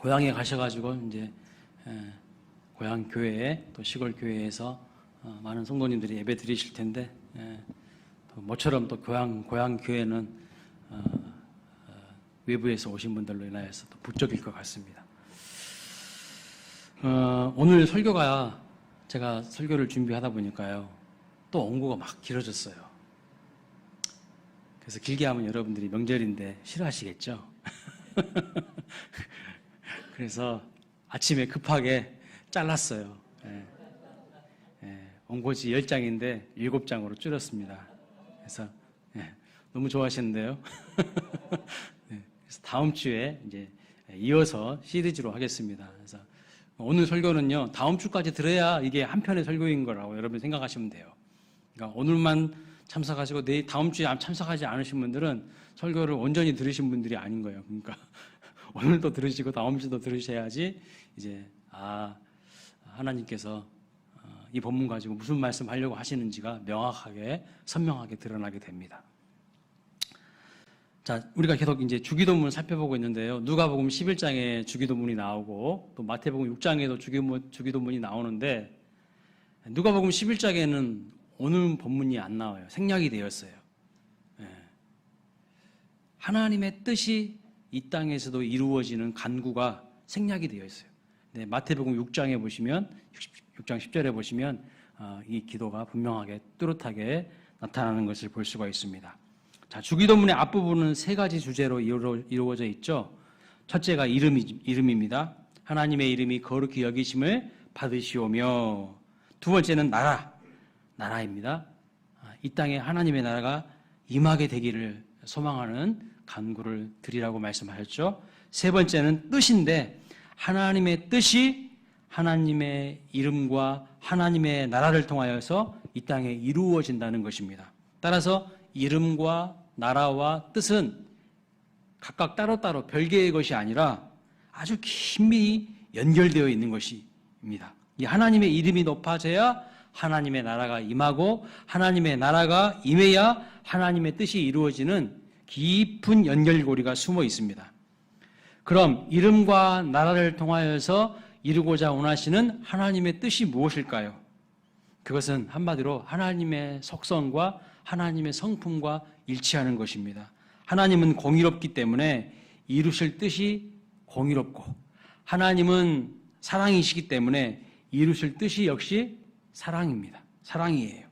고향에 가셔가지고 이제 고향 교회에 또 시골 교회에서 많은 성도님들이 예배 드리실 텐데 또 모처럼 또 고향 교회는 외부에서 오신 분들로 인하여서 또 부족일 것 같습니다. 오늘 설교가 제가 설교를 준비하다 보니까요 또 원고가 막 길어졌어요. 그래서 길게 하면 여러분들이 명절인데 싫어하시겠죠? 그래서 아침에 급하게 잘랐어요. 원고지 10장인데 7장으로 줄였습니다. 그래서 너무 좋아하시는데요. 그래서 다음 주에 이제 이어서 시리즈로 하겠습니다. 그래서 오늘 설교는요, 다음 주까지 들어야 이게 한 편의 설교인 거라고 여러분 생각하시면 돼요. 그러니까 오늘만 참석하시고 다음 주에 참석하지 않으신 분들은 설교를 온전히 들으신 분들이 아닌 거예요. 그러니까 오늘도 들으시고 다음 주도 들으셔야지 이제 하나님께서 이 본문 가지고 무슨 말씀하려고 하시는지가 명확하게 선명하게 드러나게 됩니다. 자, 우리가 계속 이제 주기도문을 살펴보고 있는데요. 누가복음 11장에 주기도문이 나오고 또 마태복음 6장에도 주기도문이 나오는데 누가복음 11장에는 오늘 본문이 안 나와요. 생략이 되었어요. 하나님의 뜻이 이 땅에서도 이루어지는 간구가 생략이 되어 있어요. 네, 마태복음 6장에 보시면 6장 10절에 보시면 이 기도가 분명하게 뚜렷하게 나타나는 것을 볼 수가 있습니다. 자, 주기도문의 앞부분은 세 가지 주제로 이루어져 있죠. 첫째가 이름입니다. 하나님의 이름이 거룩히 여기심을 받으시오며, 두 번째는 나라입니다. 이 땅에 하나님의 나라가 임하게 되기를 소망하는 간구를 드리라고 말씀하셨죠. 세 번째는 뜻인데 하나님의 뜻이 하나님의 이름과 하나님의 나라를 통하여서 이 땅에 이루어진다는 것입니다. 따라서 이름과 나라와 뜻은 각각 따로따로 별개의 것이 아니라 아주 긴밀히 연결되어 있는 것입니다. 이 하나님의 이름이 높아져야 하나님의 나라가 임하고 하나님의 나라가 임해야 하나님의 뜻이 이루어지는 깊은 연결고리가 숨어 있습니다. 그럼 이름과 나라를 통하여서 이루고자 원하시는 하나님의 뜻이 무엇일까요? 그것은 한마디로 하나님의 속성과 하나님의 성품과 일치하는 것입니다. 하나님은 공의롭기 때문에 이루실 뜻이 공의롭고, 하나님은 사랑이시기 때문에 이루실 뜻이 역시 사랑입니다. 사랑이에요.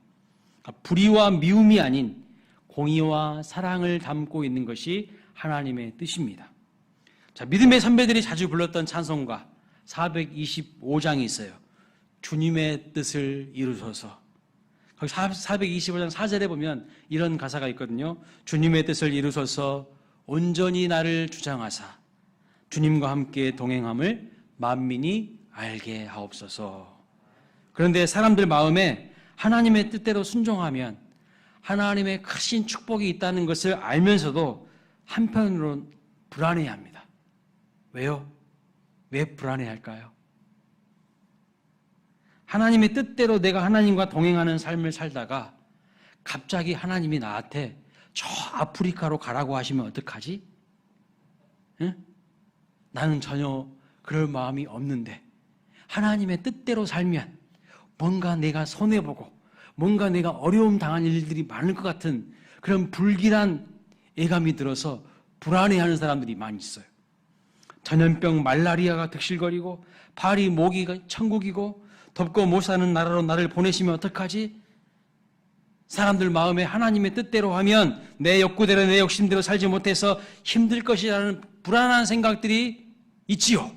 그러니까 불의와 미움이 아닌 공의와 사랑을 담고 있는 것이 하나님의 뜻입니다. 자, 믿음의 선배들이 자주 불렀던 찬송가 425장이 있어요. 주님의 뜻을 이루소서. 거기 425장 4절에 보면 이런 가사가 있거든요. 주님의 뜻을 이루소서 온전히 나를 주장하사 주님과 함께 동행함을 만민이 알게 하옵소서. 그런데 사람들 마음에 하나님의 뜻대로 순종하면 하나님의 크신 축복이 있다는 것을 알면서도 한편으로는 불안해합니다. 왜요? 왜 불안해할까요? 하나님의 뜻대로 내가 하나님과 동행하는 삶을 살다가 갑자기 하나님이 나한테 저 아프리카로 가라고 하시면 어떡하지? 응? 나는 전혀 그럴 마음이 없는데 하나님의 뜻대로 살면 뭔가 내가 손해보고 뭔가 내가 어려움 당한 일들이 많을 것 같은 그런 불길한 예감이 들어서 불안해하는 사람들이 많이 있어요. 전염병 말라리아가 득실거리고 파리 모기가 천국이고 덥고 못 사는 나라로 나를 보내시면 어떡하지? 사람들 마음에 하나님의 뜻대로 하면 내 욕구대로 내 욕심대로 살지 못해서 힘들 것이라는 불안한 생각들이 있지요.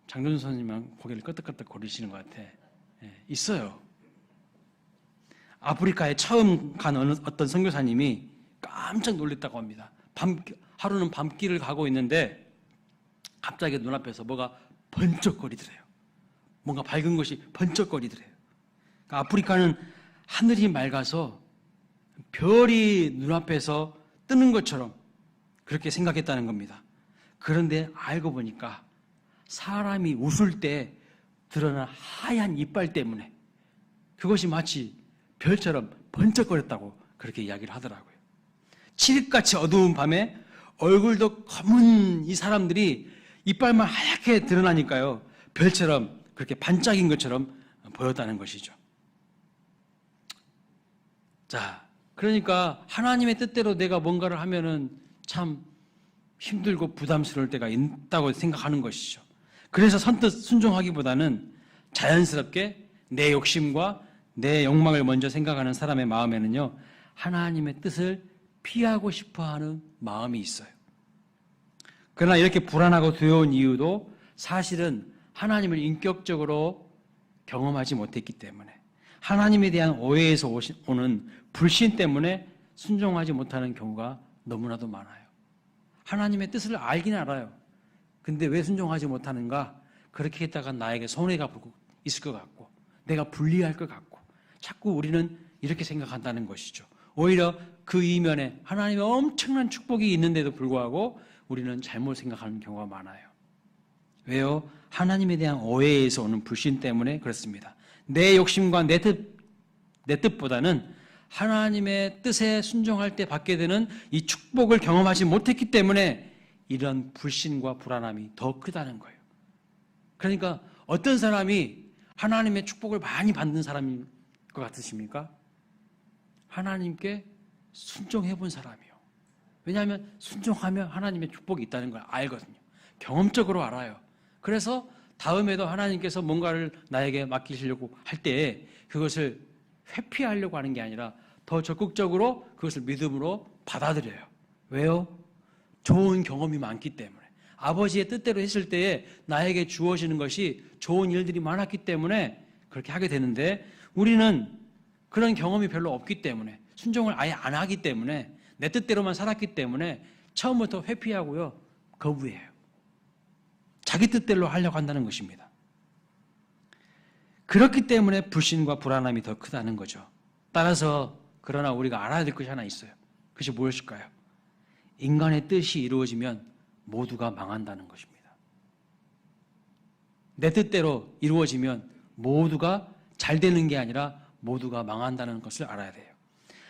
장준수 선생님은 고개를 끄덕끄덕 거리시는 것 같아. 있어요. 아프리카에 처음 간 어떤 선교사님이 깜짝 놀랐다고 합니다. 하루는 밤길을 가고 있는데 갑자기 눈앞에서 뭐가 번쩍거리더래요. 뭔가 밝은 것이 번쩍거리더래요. 그러니까 아프리카는 하늘이 맑아서 별이 눈앞에서 뜨는 것처럼 그렇게 생각했다는 겁니다. 그런데 알고 보니까 사람이 웃을 때 드러난 하얀 이빨 때문에 그것이 마치 별처럼 번쩍거렸다고 그렇게 이야기를 하더라고요. 칠흑같이 어두운 밤에 얼굴도 검은 이 사람들이 이빨만 하얗게 드러나니까요. 별처럼 그렇게 반짝인 것처럼 보였다는 것이죠. 자, 그러니까 하나님의 뜻대로 내가 뭔가를 하면은 참 힘들고 부담스러울 때가 있다고 생각하는 것이죠. 그래서 선뜻 순종하기보다는 자연스럽게 내 욕심과 내 욕망을 먼저 생각하는 사람의 마음에는요, 하나님의 뜻을 피하고 싶어하는 마음이 있어요. 그러나 이렇게 불안하고 두려운 이유도 사실은 하나님을 인격적으로 경험하지 못했기 때문에, 하나님에 대한 오해에서 오는 불신 때문에 순종하지 못하는 경우가 너무나도 많아요. 하나님의 뜻을 알긴 알아요. 근데 왜 순종하지 못하는가? 그렇게 했다가 나에게 손해가 있을 것 같고, 내가 불리할 것 같고, 자꾸 우리는 이렇게 생각한다는 것이죠. 오히려 그 이면에 하나님의 엄청난 축복이 있는데도 불구하고 우리는 잘못 생각하는 경우가 많아요. 왜요? 하나님에 대한 오해에서 오는 불신 때문에 그렇습니다. 내 욕심과 내 뜻보다는 하나님의 뜻에 순종할 때 받게 되는 이 축복을 경험하지 못했기 때문에 이런 불신과 불안함이 더 크다는 거예요. 그러니까 어떤 사람이 하나님의 축복을 많이 받는 사람일 것 같으십니까? 하나님께 순종해 본 사람이요. 왜냐하면 순종하면 하나님의 축복이 있다는 걸 알거든요. 경험적으로 알아요. 그래서 다음에도 하나님께서 뭔가를 나에게 맡기시려고 할 때 그것을 회피하려고 하는 게 아니라 더 적극적으로 그것을 믿음으로 받아들여요. 왜요? 좋은 경험이 많기 때문에. 아버지의 뜻대로 했을 때에 나에게 주어지는 것이 좋은 일들이 많았기 때문에 그렇게 하게 되는데, 우리는 그런 경험이 별로 없기 때문에, 순종을 아예 안 하기 때문에, 내 뜻대로만 살았기 때문에 처음부터 회피하고요, 거부해요. 자기 뜻대로 하려고 한다는 것입니다. 그렇기 때문에 불신과 불안함이 더 크다는 거죠. 따라서 그러나 우리가 알아야 될 것이 하나 있어요. 그것이 무엇일까요? 인간의 뜻이 이루어지면 모두가 망한다는 것입니다. 내 뜻대로 이루어지면 모두가 잘 되는 게 아니라 모두가 망한다는 것을 알아야 돼요.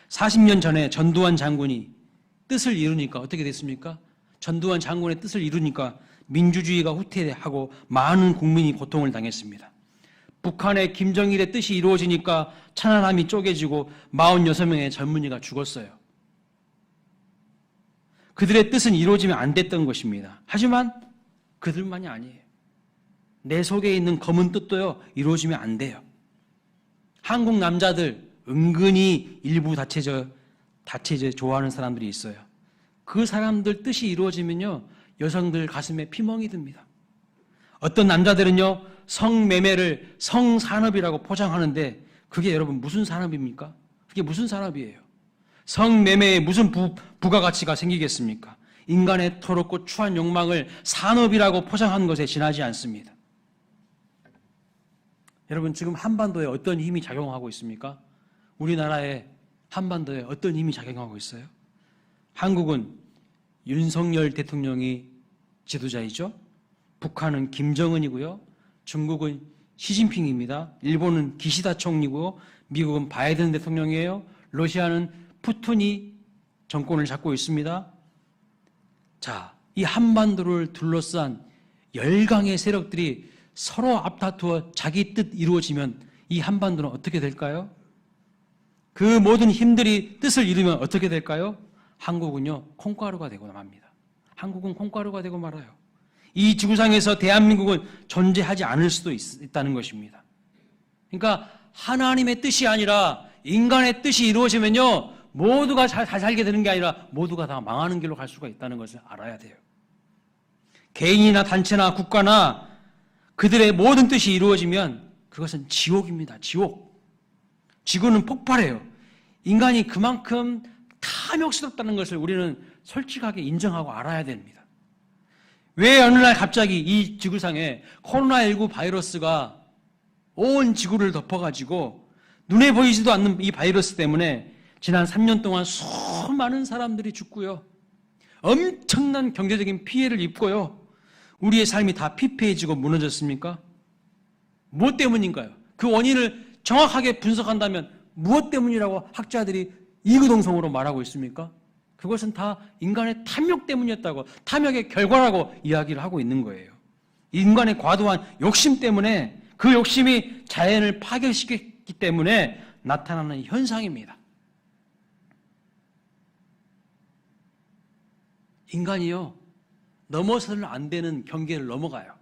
40년 전에 전두환 장군이 뜻을 이루니까 어떻게 됐습니까? 전두환 장군의 뜻을 이루니까 민주주의가 후퇴하고 많은 국민이 고통을 당했습니다. 북한의 김정일의 뜻이 이루어지니까 천안함이 쪼개지고 46명의 젊은이가 죽었어요. 그들의 뜻은 이루어지면 안 됐던 것입니다. 하지만 그들만이 아니에요. 내 속에 있는 검은 뜻도요, 이루어지면 안 돼요. 한국 남자들 은근히 일부 다체제 좋아하는 사람들이 있어요. 그 사람들 뜻이 이루어지면요, 여성들 가슴에 피멍이 듭니다. 어떤 남자들은요, 성매매를 성산업이라고 포장하는데 그게 여러분 무슨 산업입니까? 그게 무슨 산업이에요? 성매매에 무슨 부가가치가 생기겠습니까? 인간의 더럽고 추한 욕망을 산업이라고 포장한 것에 지나지 않습니다. 여러분, 지금 한반도에 어떤 힘이 작용하고 있습니까? 우리나라의 한반도에 어떤 힘이 작용하고 있어요? 한국은 윤석열 대통령이 지도자이죠. 북한은 김정은이고요. 중국은 시진핑입니다. 일본은 기시다 총리고요. 미국은 바이든 대통령이에요. 러시아는 푸틴이 정권을 잡고 있습니다. 자, 이 한반도를 둘러싼 열강의 세력들이 서로 앞다투어 자기 뜻 이루어지면 이 한반도는 어떻게 될까요? 그 모든 힘들이 뜻을 이루면 어떻게 될까요? 한국은요, 콩가루가 되고 맙니다. 한국은 콩가루가 되고 말아요. 이 지구상에서 대한민국은 존재하지 않을 수도 있다는 것입니다. 그러니까 하나님의 뜻이 아니라 인간의 뜻이 이루어지면요, 모두가 잘 살게 되는 게 아니라 모두가 다 망하는 길로 갈 수가 있다는 것을 알아야 돼요. 개인이나 단체나 국가나 그들의 모든 뜻이 이루어지면 그것은 지옥입니다. 지옥. 지구는 폭발해요. 인간이 그만큼 탐욕스럽다는 것을 우리는 솔직하게 인정하고 알아야 됩니다. 왜 어느 날 갑자기 이 지구상에 코로나19 바이러스가 온 지구를 덮어가지고 눈에 보이지도 않는 이 바이러스 때문에 지난 3년 동안 수많은 사람들이 죽고요, 엄청난 경제적인 피해를 입고요, 우리의 삶이 다 피폐해지고 무너졌습니까? 무엇 때문인가요? 그 원인을 정확하게 분석한다면 무엇 때문이라고 학자들이 이구동성으로 말하고 있습니까? 그것은 다 인간의 탐욕 때문이었다고, 탐욕의 결과라고 이야기를 하고 있는 거예요. 인간의 과도한 욕심 때문에, 그 욕심이 자연을 파괴시켰기 때문에 나타나는 현상입니다. 인간이요, 넘어서는 안 되는 경계를 넘어가요.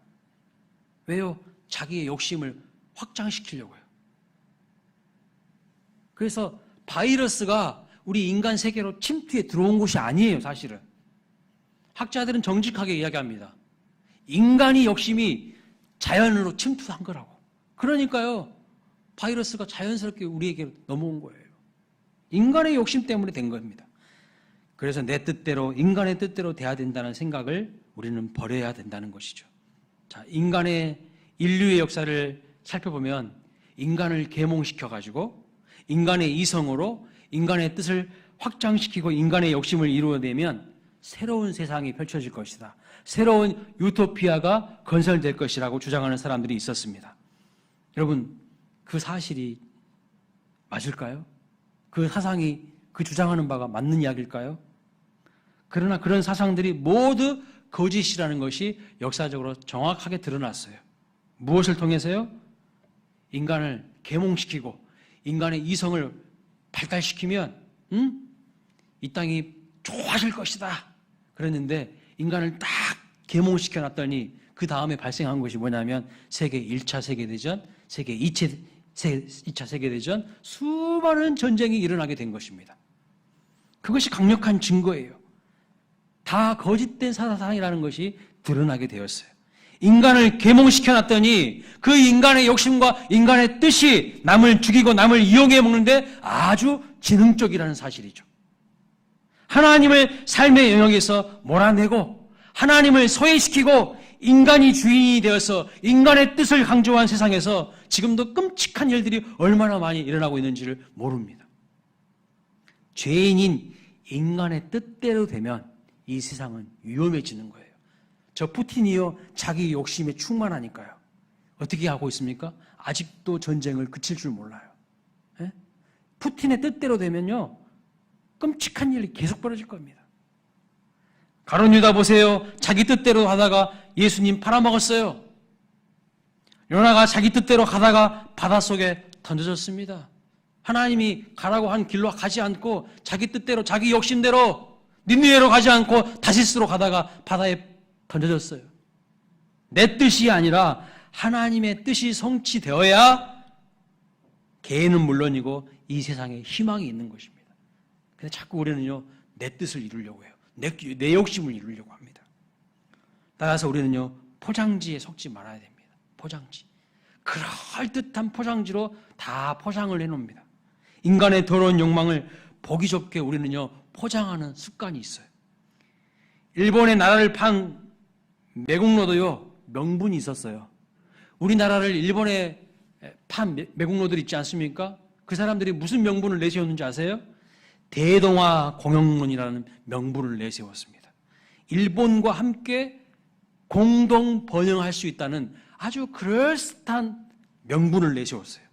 왜요? 자기의 욕심을 확장시키려고요. 그래서 바이러스가 우리 인간 세계로 침투해 들어온 것이 아니에요, 사실은. 학자들은 정직하게 이야기합니다. 인간이 욕심이 자연으로 침투한 거라고. 그러니까요, 바이러스가 자연스럽게 우리에게 넘어온 거예요. 인간의 욕심 때문에 된 겁니다. 그래서 내 뜻대로, 인간의 뜻대로 돼야 된다는 생각을 우리는 버려야 된다는 것이죠. 자, 인류의 역사를 살펴보면 인간을 계몽시켜가지고 인간의 이성으로 인간의 뜻을 확장시키고 인간의 욕심을 이루어내면 새로운 세상이 펼쳐질 것이다. 새로운 유토피아가 건설될 것이라고 주장하는 사람들이 있었습니다. 여러분, 그 사실이 맞을까요? 그 사상이, 그 주장하는 바가 맞는 이야기일까요? 그러나 그런 사상들이 모두 거짓이라는 것이 역사적으로 정확하게 드러났어요. 무엇을 통해서요? 인간을 계몽시키고 인간의 이성을 발달시키면 이 땅이 좋아질 것이다. 그랬는데 인간을 딱 계몽시켜 놨더니 그 다음에 발생한 것이 뭐냐면 세계 1차 세계대전, 세계 2차 세계대전, 수많은 전쟁이 일어나게 된 것입니다. 그것이 강력한 증거예요. 다 거짓된 사상이라는 것이 드러나게 되었어요. 인간을 계몽시켜 놨더니 그 인간의 욕심과 인간의 뜻이 남을 죽이고 남을 이용해 먹는데 아주 지능적이라는 사실이죠. 하나님을 삶의 영역에서 몰아내고 하나님을 소외시키고 인간이 주인이 되어서 인간의 뜻을 강조한 세상에서 지금도 끔찍한 일들이 얼마나 많이 일어나고 있는지를 모릅니다. 죄인인 인간의 뜻대로 되면 이 세상은 위험해지는 거예요. 저 푸틴이요, 자기 욕심에 충만하니까요. 어떻게 하고 있습니까? 아직도 전쟁을 그칠 줄 몰라요. 예? 푸틴의 뜻대로 되면요, 끔찍한 일이 계속 벌어질 겁니다. 가룟 유다 보세요. 자기 뜻대로 하다가 예수님 팔아먹었어요. 요나가 자기 뜻대로 가다가 바닷속에 던져졌습니다. 하나님이 가라고 한 길로 가지 않고 자기 뜻대로, 자기 욕심대로 니느웨로 가지 않고 다시스로 가다가 바다에 던져졌어요. 내 뜻이 아니라 하나님의 뜻이 성취되어야 개인은 물론이고 이 세상에 희망이 있는 것입니다. 근데 자꾸 우리는요, 내 뜻을 이루려고 해요. 내 욕심을 이루려고 합니다. 따라서 우리는요, 포장지에 속지 말아야 됩니다. 포장지. 그럴듯한 포장지로 다 포장을 해놓습니다. 인간의 더러운 욕망을 보기 좋게 우리는요, 포장하는 습관이 있어요. 일본의 나라를 판 매국노도요, 명분이 있었어요. 우리나라를 일본에 판 매국노들 있지 않습니까? 그 사람들이 무슨 명분을 내세웠는지 아세요? 대동아 공영론이라는 명분을 내세웠습니다. 일본과 함께 공동 번영할 수 있다는 아주 그럴듯한 명분을 내세웠어요.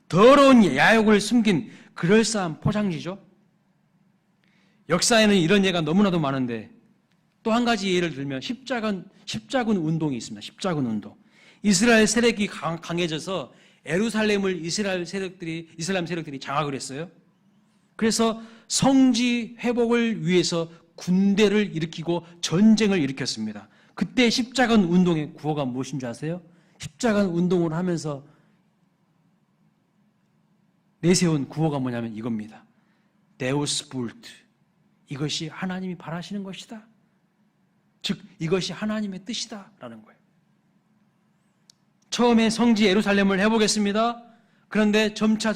더러운 야욕을 숨긴 그럴싸한 포장지죠. 역사에는 이런 예가 너무나도 많은데 또 한 가지 예를 들면 십자군 운동이 있습니다. 십자군 운동. 이스라엘 세력이 강해져서 예루살렘을 이슬람 세력들이 장악을 했어요. 그래서 성지 회복을 위해서 군대를 일으키고 전쟁을 일으켰습니다. 그때 십자군 운동의 구호가 무엇인 줄 아세요? 십자군 운동을 하면서 내세운 구호가 뭐냐면 이겁니다. 데우스 불트. 이것이 하나님이 바라시는 것이다. 즉 이것이 하나님의 뜻이다 라는 거예요. 처음에 성지 예루살렘을 해보겠습니다. 그런데 점차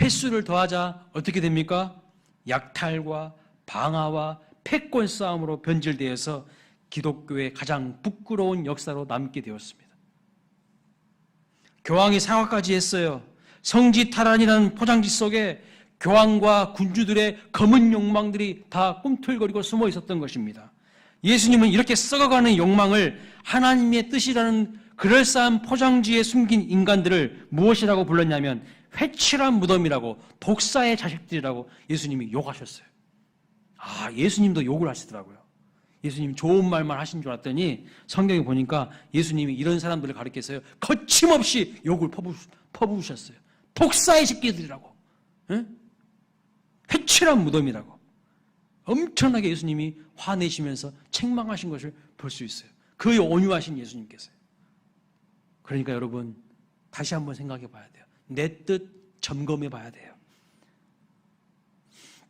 횟수를 더하자 어떻게 됩니까? 약탈과 방화와 패권 싸움으로 변질되어서 기독교의 가장 부끄러운 역사로 남게 되었습니다. 교황이 사과까지 했어요. 성지 탈환이라는 포장지 속에 교황과 군주들의 검은 욕망들이 다 꿈틀거리고 숨어 있었던 것입니다. 예수님은 이렇게 썩어가는 욕망을 하나님의 뜻이라는 그럴싸한 포장지에 숨긴 인간들을 무엇이라고 불렀냐면 회칠한 무덤이라고, 독사의 자식들이라고 예수님이 욕하셨어요. 예수님도 욕을 하시더라고요. 예수님 좋은 말만 하신 줄 알았더니 성경에 보니까 예수님이 이런 사람들을 가리켜서요, 거침없이 욕을 퍼부으셨어요. 독사의 새끼들이라고, 회칠한 무덤이라고 엄청나게 예수님이 화내시면서 책망하신 것을 볼 수 있어요. 그 온유하신 예수님께서요. 그러니까 여러분, 다시 한번 생각해 봐야 돼요. 내 뜻 점검해 봐야 돼요.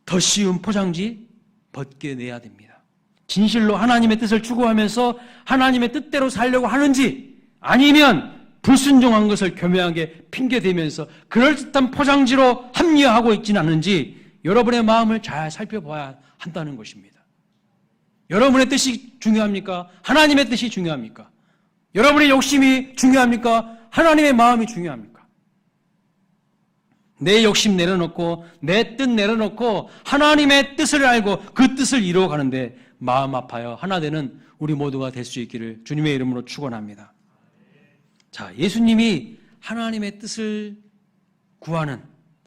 더 쉬운 포장지 벗겨내야 됩니다. 진실로 하나님의 뜻을 추구하면서 하나님의 뜻대로 살려고 하는지, 아니면 불순종한 것을 교묘하게 핑계대면서 그럴듯한 포장지로 합리화하고 있지는 않은지 여러분의 마음을 잘 살펴봐야 한다는 것입니다. 여러분의 뜻이 중요합니까? 하나님의 뜻이 중요합니까? 여러분의 욕심이 중요합니까? 하나님의 마음이 중요합니까? 내 욕심 내려놓고 내 뜻 내려놓고 하나님의 뜻을 알고 그 뜻을 이루어가는데 마음 아파요 하나 되는 우리 모두가 될 수 있기를 주님의 이름으로 축원합니다. 자, 예수님이 하나님의 뜻을 구하는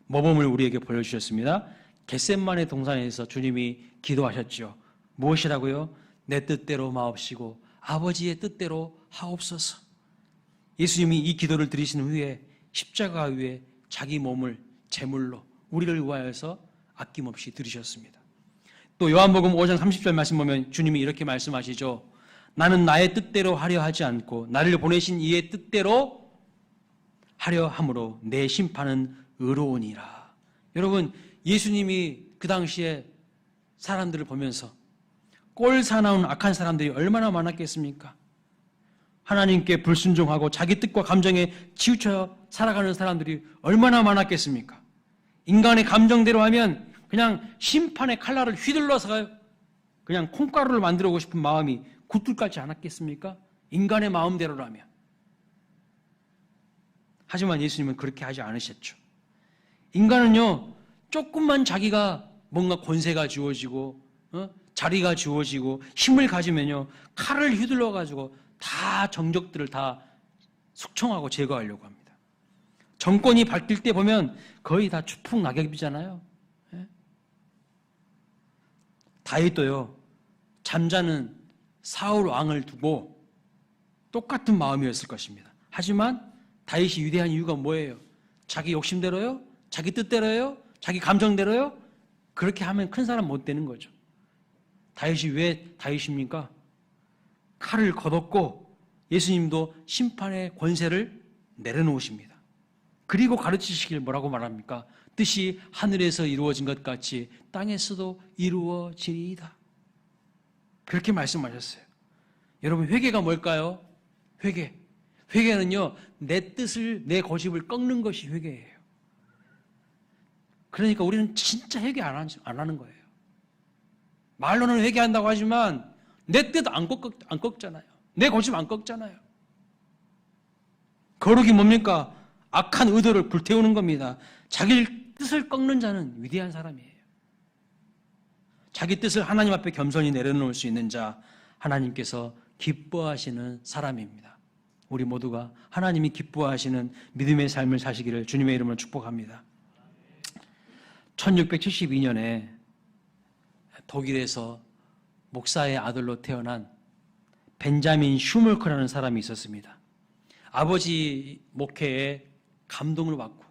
모범을 우리에게 보여주셨습니다. 겟셋마네 동산에서 주님이 기도하셨죠. 무엇이라고요? 내 뜻대로 마옵시고 아버지의 뜻대로 하옵소서. 예수님이 이 기도를 드리신 후에 십자가 위에 자기 몸을 제물로 우리를 위하여서 아낌없이 드리셨습니다. 또 요한복음 5장 30절 말씀 보면 주님이 이렇게 말씀하시죠. 나는 나의 뜻대로 하려 하지 않고 나를 보내신 이의 뜻대로 하려 함으로 내 심판은 의로우니라. 여러분, 예수님이 그 당시에 사람들을 보면서 꼴 사나운 악한 사람들이 얼마나 많았겠습니까? 하나님께 불순종하고 자기 뜻과 감정에 치우쳐 살아가는 사람들이 얼마나 많았겠습니까? 인간의 감정대로 하면 그냥 심판의 칼날을 휘둘러서 그냥 콩가루를 만들고 싶은 마음이 굴뚝같지 않았겠습니까? 인간의 마음대로라면. 하지만 예수님은 그렇게 하지 않으셨죠. 인간은요, 조금만 자기가 뭔가 권세가 주어지고 자리가 주어지고 힘을 가지면요, 칼을 휘둘러가지고 다 정적들을 다 숙청하고 제거하려고 합니다. 정권이 바뀔 때 보면 거의 다 추풍 낙엽이잖아요. 다윗도요, 잠자는 사울 왕을 두고 똑같은 마음이었을 것입니다. 하지만 다윗이 위대한 이유가 뭐예요? 자기 욕심대로요? 자기 뜻대로요? 자기 감정대로요? 그렇게 하면 큰 사람 못 되는 거죠. 다윗이 왜 다윗입니까? 칼을 걷었고 예수님도 심판의 권세를 내려놓으십니다. 그리고 가르치시길 뭐라고 말합니까? 뜻이 하늘에서 이루어진 것 같이 땅에서도 이루어지리이다. 그렇게 말씀하셨어요. 여러분, 회개가 뭘까요? 회개는요, 내 뜻을, 내 고집을 꺾는 것이 회개예요. 그러니까 우리는 진짜 회개 안 하는 거예요. 말로는 회개한다고 하지만 내 뜻 안 꺾잖아요. 내 고집 안 꺾잖아요. 거룩이 뭡니까? 악한 의도를 불태우는 겁니다. 자기 뜻을 꺾는 자는 위대한 사람이에요. 자기 뜻을 하나님 앞에 겸손히 내려놓을 수 있는 자, 하나님께서 기뻐하시는 사람입니다. 우리 모두가 하나님이 기뻐하시는 믿음의 삶을 사시기를 주님의 이름으로 축복합니다. 1672년에 독일에서 목사의 아들로 태어난 벤자민 슈멀크라는 사람이 있었습니다. 아버지 목회에 감동을 받고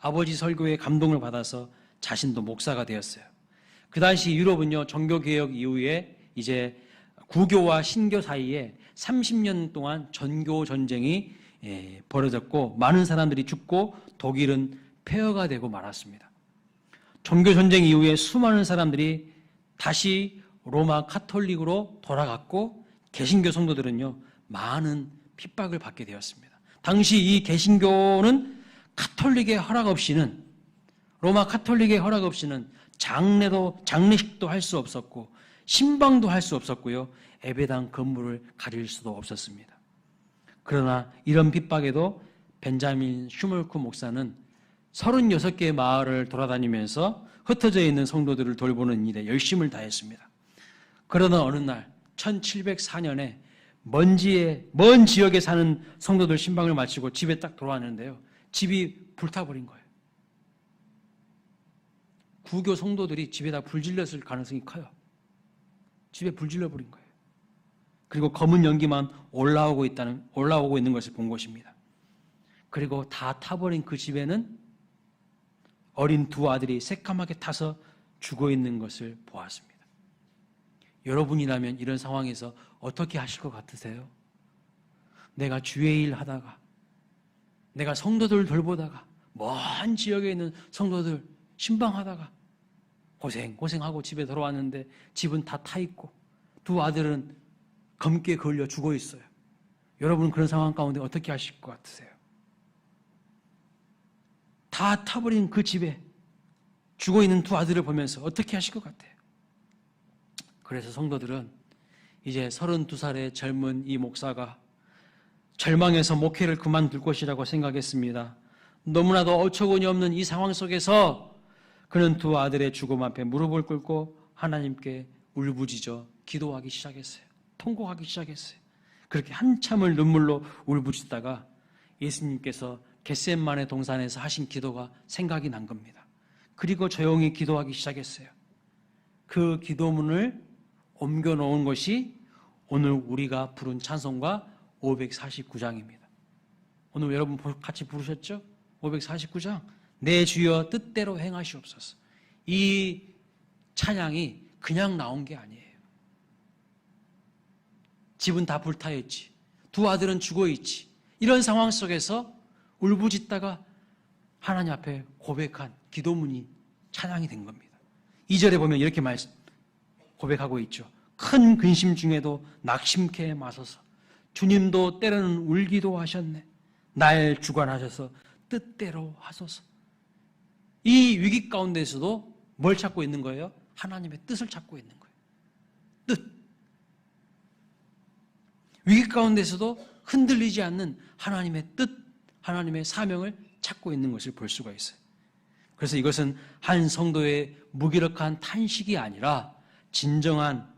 아버지 설교에 감동을 받아서 자신도 목사가 되었어요. 그 당시 유럽은요, 종교개혁 이후에 이제 구교와 신교 사이에 30년 동안 전교 전쟁이 벌어졌고 많은 사람들이 죽고 독일은 폐허가 되고 말았습니다. 종교 전쟁 이후에 수많은 사람들이 다시 로마 카톨릭으로 돌아갔고 개신교 성도들은요, 많은 핍박을 받게 되었습니다. 당시 이 개신교는 카톨릭의 허락 없이는, 로마 카톨릭의 허락 없이는 장례식도 할 수 없었고 신방도 할 수 없었고요, 예배당 건물을 가릴 수도 없었습니다. 그러나 이런 핍박에도 벤자민 슈멀크 목사는 36개의 마을을 돌아다니면서 흩어져 있는 성도들을 돌보는 일에 열심을 다했습니다. 그러던 어느 날 1704년에 먼 지역에 사는 성도들 신방을 마치고 집에 딱 돌아왔는데요, 집이 불타버린 거예요. 부교 성도들이 집에다 불 질렀을 가능성이 커요. 집에 불 질러버린 거예요. 그리고 검은 연기만 올라오고 있는 것을 본 것입니다. 그리고 다 타버린 그 집에는 어린 두 아들이 새까맣게 타서 죽어 있는 것을 보았습니다. 여러분이라면 이런 상황에서 어떻게 하실 것 같으세요? 내가 주의 일 하다가, 내가 성도들 돌보다가, 먼 지역에 있는 성도들 신방하다가 고생하고 집에 돌아왔는데 집은 다 타 있고 두 아들은 검게 걸려 죽어 있어요. 여러분 그런 상황 가운데 어떻게 하실 것 같으세요? 다 타버린 그 집에 죽어 있는 두 아들을 보면서 어떻게 하실 것 같아요? 그래서 성도들은 이제 32살의 젊은 이 목사가 절망해서 목회를 그만둘 것이라고 생각했습니다. 너무나도 어처구니 없는 이 상황 속에서 그는 두 아들의 죽음 앞에 무릎을 꿇고 하나님께 울부짖어 기도하기 시작했어요. 통곡하기 시작했어요. 그렇게 한참을 눈물로 울부짖다가 예수님께서 겟세마네 동산에서 하신 기도가 생각이 난 겁니다. 그리고 조용히 기도하기 시작했어요. 그 기도문을 옮겨놓은 것이 오늘 우리가 부른 찬송가 549장입니다. 오늘 여러분 같이 부르셨죠? 549장. 내 주여 뜻대로 행하시옵소서. 이 찬양이 그냥 나온 게 아니에요. 집은 다 불타 있지. 두 아들은 죽어 있지. 이런 상황 속에서 울부짖다가 하나님 앞에 고백한 기도문이 찬양이 된 겁니다. 2절에 보면 이렇게 고백하고 있죠. 큰 근심 중에도 낙심케 마소서. 주님도 때로는 울기도 하셨네. 날 주관하셔서 뜻대로 하소서. 이 위기 가운데서도 뭘 찾고 있는 거예요? 하나님의 뜻을 찾고 있는 거예요. 뜻. 위기 가운데서도 흔들리지 않는 하나님의 뜻, 하나님의 사명을 찾고 있는 것을 볼 수가 있어요. 그래서 이것은 한 성도의 무기력한 탄식이 아니라 진정한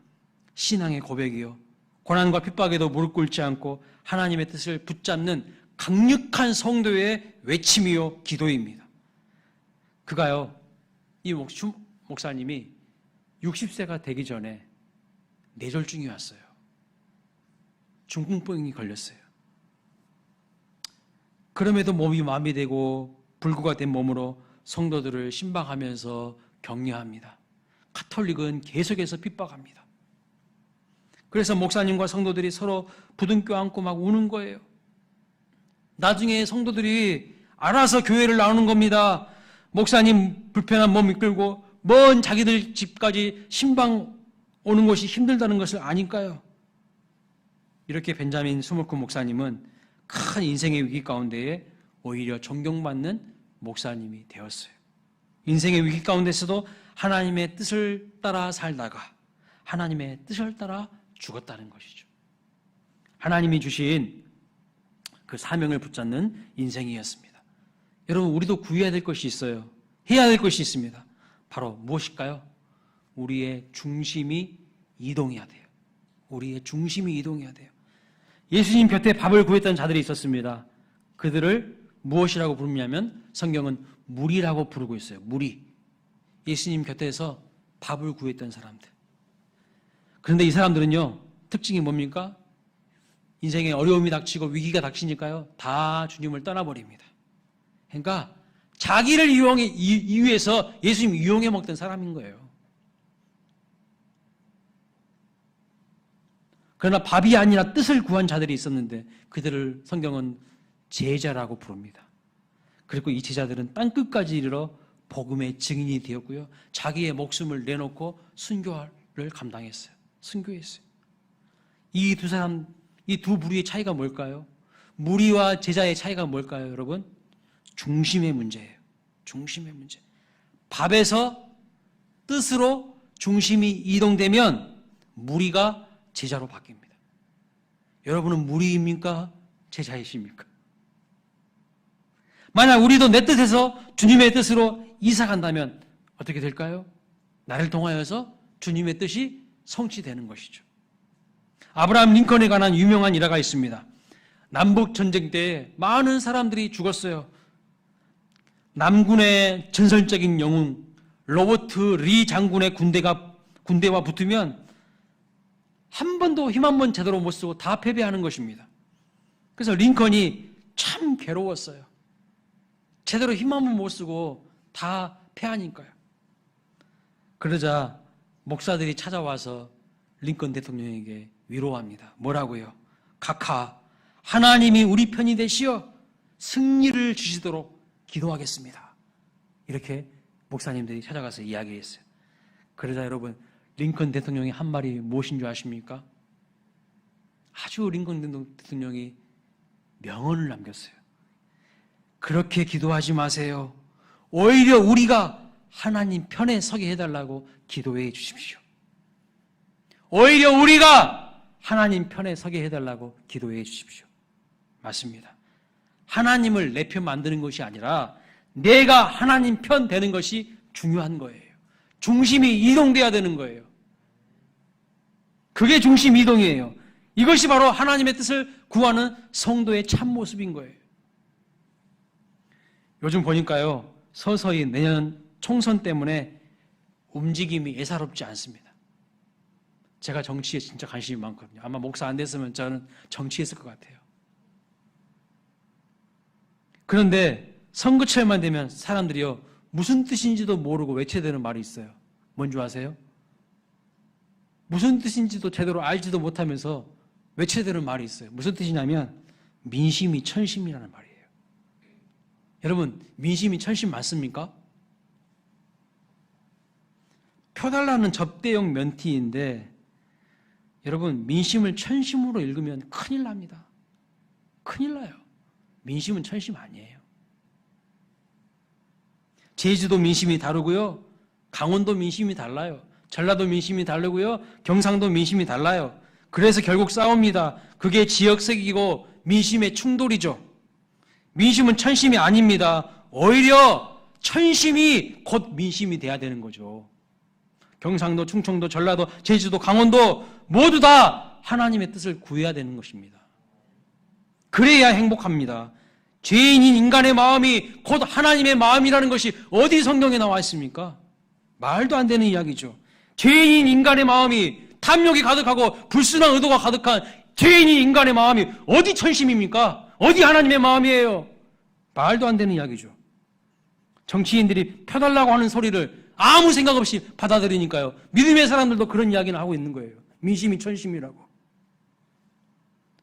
신앙의 고백이요, 고난과 핍박에도 무릎 꿇지 않고 하나님의 뜻을 붙잡는 강력한 성도의 외침이요 기도입니다. 그가요, 이 목사님이 60세가 되기 전에 뇌졸중이 왔어요. 중풍병이 걸렸어요. 그럼에도 몸이 마비되고 불구가 된 몸으로 성도들을 신방하면서 격려합니다. 가톨릭은 계속해서 핍박합니다. 그래서 목사님과 성도들이 서로 부둥켜 안고 막 우는 거예요. 나중에 성도들이 알아서 교회를 나오는 겁니다. 목사님 불편한 몸 이끌고 먼 자기들 집까지 신방 오는 것이 힘들다는 것을 아니까요. 이렇게 벤자민 스몰크 목사님은 큰 인생의 위기 가운데에 오히려 존경받는 목사님이 되었어요. 인생의 위기 가운데서도 하나님의 뜻을 따라 살다가 하나님의 뜻을 따라 죽었다는 것이죠. 하나님이 주신 그 사명을 붙잡는 인생이었습니다. 여러분, 우리도 구해야 될 것이 있어요. 해야 될 것이 있습니다. 바로 무엇일까요? 우리의 중심이 이동해야 돼요. 우리의 중심이 이동해야 돼요. 예수님 곁에 밥을 구했던 자들이 있었습니다. 그들을 무엇이라고 부르냐면 성경은 무리라고 부르고 있어요. 무리. 예수님 곁에서 밥을 구했던 사람들. 그런데 이 사람들은요, 특징이 뭡니까? 인생에 어려움이 닥치고 위기가 닥치니까요, 다 주님을 떠나버립니다. 그러니까 자기를 이유해서 예수님 이용해 먹던 사람인 거예요. 그러나 밥이 아니라 뜻을 구한 자들이 있었는데 그들을 성경은 제자라고 부릅니다. 그리고 이 제자들은 땅끝까지 이르러 복음의 증인이 되었고요, 자기의 목숨을 내놓고 순교를 감당했어요. 순교했어요. 이 두 무리의 차이가 뭘까요? 무리와 제자의 차이가 뭘까요, 여러분? 중심의 문제예요. 중심의 문제. 밥에서 뜻으로 중심이 이동되면 무리가 제자로 바뀝니다. 여러분은 무리입니까? 제자이십니까? 만약 우리도 내 뜻에서 주님의 뜻으로 이사간다면 어떻게 될까요? 나를 통하여서 주님의 뜻이 성취되는 것이죠. 아브라함 링컨에 관한 유명한 일화가 있습니다. 남북전쟁 때 많은 사람들이 죽었어요. 남군의 전설적인 영웅 로버트 리 장군의 군대와 붙으면 한 번도 힘 한 번 제대로 못 쓰고 다 패배하는 것입니다. 그래서 링컨이 참 괴로웠어요. 제대로 힘 한 번 못 쓰고 다 패하니까요. 그러자 목사들이 찾아와서 링컨 대통령에게 위로합니다. 뭐라고요? 각하, 하나님이 우리 편이 되시어 승리를 주시도록 기도하겠습니다. 이렇게 목사님들이 찾아가서 이야기했어요. 그러자 여러분, 링컨 대통령이 한 말이 무엇인 줄 아십니까? 아주 링컨 대통령이 명언을 남겼어요. 그렇게 기도하지 마세요. 오히려 우리가 하나님 편에 서게 해달라고 기도해 주십시오. 오히려 우리가 하나님 편에 서게 해달라고 기도해 주십시오. 맞습니다. 하나님을 내 편 만드는 것이 아니라 내가 하나님 편 되는 것이 중요한 거예요. 중심이 이동돼야 되는 거예요. 그게 중심 이동이에요. 이것이 바로 하나님의 뜻을 구하는 성도의 참모습인 거예요. 요즘 보니까요, 서서히 내년 총선 때문에 움직임이 예사롭지 않습니다. 제가 정치에 진짜 관심이 많거든요. 아마 목사 안 됐으면 저는 정치했을 것 같아요. 그런데 선거철만 되면 사람들이요, 무슨 뜻인지도 모르고 외쳐대는 말이 있어요. 뭔지 아세요? 무슨 뜻인지도 제대로 알지도 못하면서 외쳐대는 말이 있어요. 무슨 뜻이냐면 민심이 천심이라는 말이에요. 여러분, 민심이 천심 맞습니까? 펴달라는 접대용 면티인데 여러분, 민심을 천심으로 읽으면 큰일 납니다. 큰일 나요. 민심은 천심 아니에요. 제주도 민심이 다르고요, 강원도 민심이 달라요. 전라도 민심이 다르고요, 경상도 민심이 달라요. 그래서 결국 싸웁니다. 그게 지역색이고 민심의 충돌이죠. 민심은 천심이 아닙니다. 오히려 천심이 곧 민심이 돼야 되는 거죠. 경상도, 충청도, 전라도, 제주도, 강원도 모두 다 하나님의 뜻을 구해야 되는 것입니다. 그래야 행복합니다. 죄인인 인간의 마음이 곧 하나님의 마음이라는 것이 어디 성경에 나와 있습니까? 말도 안 되는 이야기죠. 죄인인 인간의 마음이 탐욕이 가득하고 불순한 의도가 가득한 죄인인 인간의 마음이 어디 천심입니까? 어디 하나님의 마음이에요? 말도 안 되는 이야기죠. 정치인들이 펴달라고 하는 소리를 아무 생각 없이 받아들이니까요, 믿음의 사람들도 그런 이야기를 하고 있는 거예요. 민심이 천심이라고.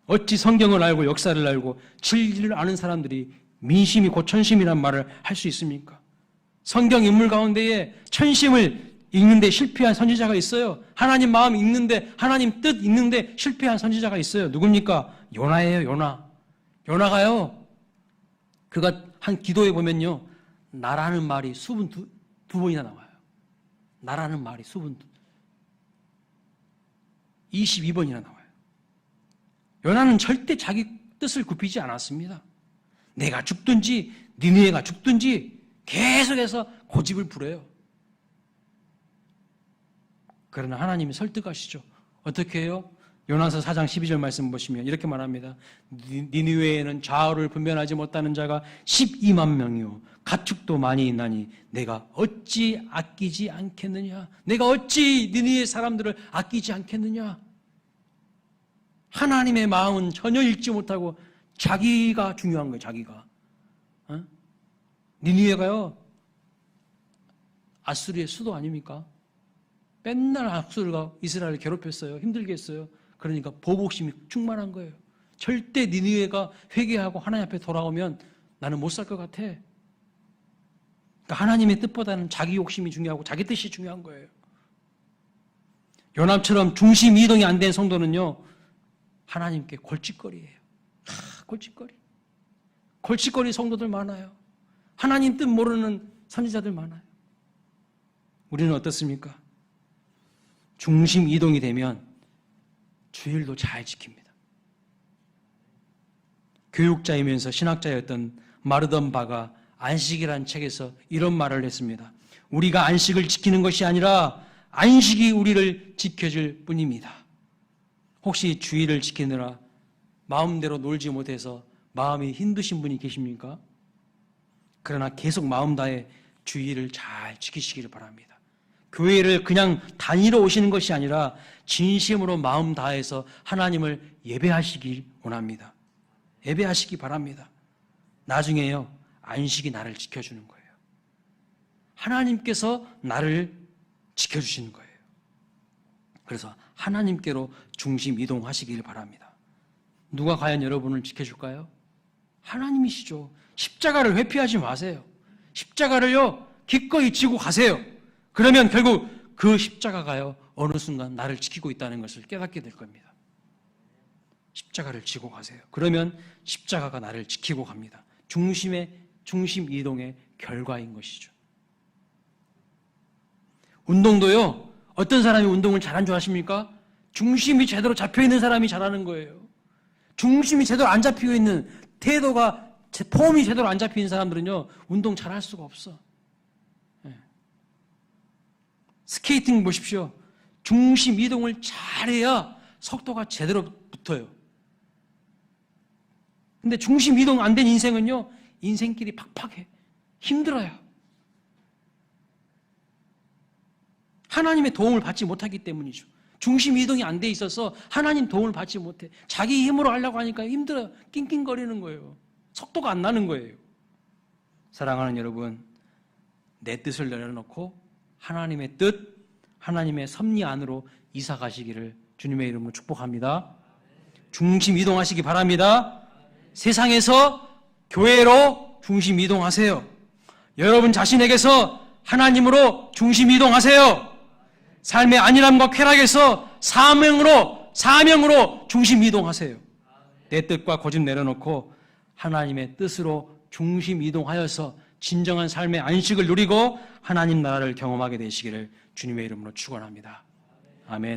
어찌 성경을 알고 역사를 알고 진리를 아는 사람들이 민심이 곧 천심이란 말을 할 수 있습니까? 성경 인물 가운데에 천심을 읽는데 실패한 선지자가 있어요. 하나님 마음 읽는데, 하나님 뜻 읽는데 실패한 선지자가 있어요. 누굽니까? 요나예요. 요나. 요나가요, 그가 한 기도에 보면요, 나라는 말이 수분 두 번이나 나와요. 나라는 말이 수분 22번이나 나와요. 요나는 절대 자기 뜻을 굽히지 않았습니다. 내가 죽든지 니느웨가 죽든지 계속해서 고집을 부려요. 그러나 하나님이 설득하시죠. 어떻게 해요? 요나서 4장 12절 말씀 보시면 이렇게 말합니다. 니느웨에는 좌우를 분별하지 못하는 자가 12만 명이요 가축도 많이 있나니 내가 어찌 아끼지 않겠느냐. 내가 어찌 니느웨 사람들을 아끼지 않겠느냐. 하나님의 마음은 전혀 읽지 못하고 자기가 중요한 거예요. 자기가. 니느웨가요, 아수르의 수도 아닙니까? 맨날 아수르가 이스라엘을 괴롭혔어요. 힘들게 했어요. 그러니까 보복심이 충만한 거예요. 절대 니느웨가 회개하고 하나님 앞에 돌아오면 나는 못 살 것 같아. 그러니까 하나님의 뜻보다는 자기 욕심이 중요하고 자기 뜻이 중요한 거예요. 요나처럼 중심 이동이 안 된 성도는요, 하나님께 골칫거리예요. 골칫거리. 골칫거리 성도들 많아요. 하나님 뜻 모르는 선지자들 많아요. 우리는 어떻습니까? 중심 이동이 되면 주일도 잘 지킵니다. 교육자이면서 신학자였던 마르던 바가 안식이라는 책에서 이런 말을 했습니다. 우리가 안식을 지키는 것이 아니라 안식이 우리를 지켜줄 뿐입니다. 혹시 주일을 지키느라 마음대로 놀지 못해서 마음이 힘드신 분이 계십니까? 그러나 계속 마음 다해 주의를 잘 지키시기를 바랍니다. 교회를 그냥 다니러 오시는 것이 아니라 진심으로 마음 다해서 하나님을 예배하시길 원합니다. 예배하시기 바랍니다. 나중에요, 안식이 나를 지켜주는 거예요. 하나님께서 나를 지켜주시는 거예요. 그래서 하나님께로 중심 이동하시길 바랍니다. 누가 과연 여러분을 지켜줄까요? 하나님이시죠. 십자가를 회피하지 마세요. 십자가를요, 기꺼이 지고 가세요. 그러면 결국 그 십자가가요, 어느 순간 나를 지키고 있다는 것을 깨닫게 될 겁니다. 십자가를 지고 가세요. 그러면 십자가가 나를 지키고 갑니다. 중심 이동의 결과인 것이죠. 운동도요, 어떤 사람이 운동을 잘한 줄 아십니까? 중심이 제대로 잡혀있는 사람이 잘하는 거예요. 중심이 제대로 안 잡히고 있는, 태도가, 폼이 제대로 안 잡히는 사람들은요, 운동 잘할 수가 없어. 스케이팅 보십시오. 중심 이동을 잘해야 속도가 제대로 붙어요. 근데 중심 이동 안 된 인생은요, 인생길이 팍팍해. 힘들어요. 하나님의 도움을 받지 못하기 때문이죠. 중심 이동이 안 돼 있어서 하나님 도움을 받지 못해. 자기 힘으로 하려고 하니까 힘들어요. 낑낑거리는 거예요. 속도가 안 나는 거예요. 사랑하는 여러분, 내 뜻을 내려놓고 하나님의 뜻, 하나님의 섭리 안으로 이사 가시기를 주님의 이름으로 축복합니다. 중심 이동하시기 바랍니다. 세상에서 교회로 중심 이동하세요. 여러분 자신에게서 하나님으로 중심 이동하세요. 삶의 안일함과 쾌락에서 사명으로 중심 이동하세요. 내 뜻과 고집 내려놓고 하나님의 뜻으로 중심 이동하여서 진정한 삶의 안식을 누리고 하나님 나라를 경험하게 되시기를 주님의 이름으로 축원합니다. 아멘.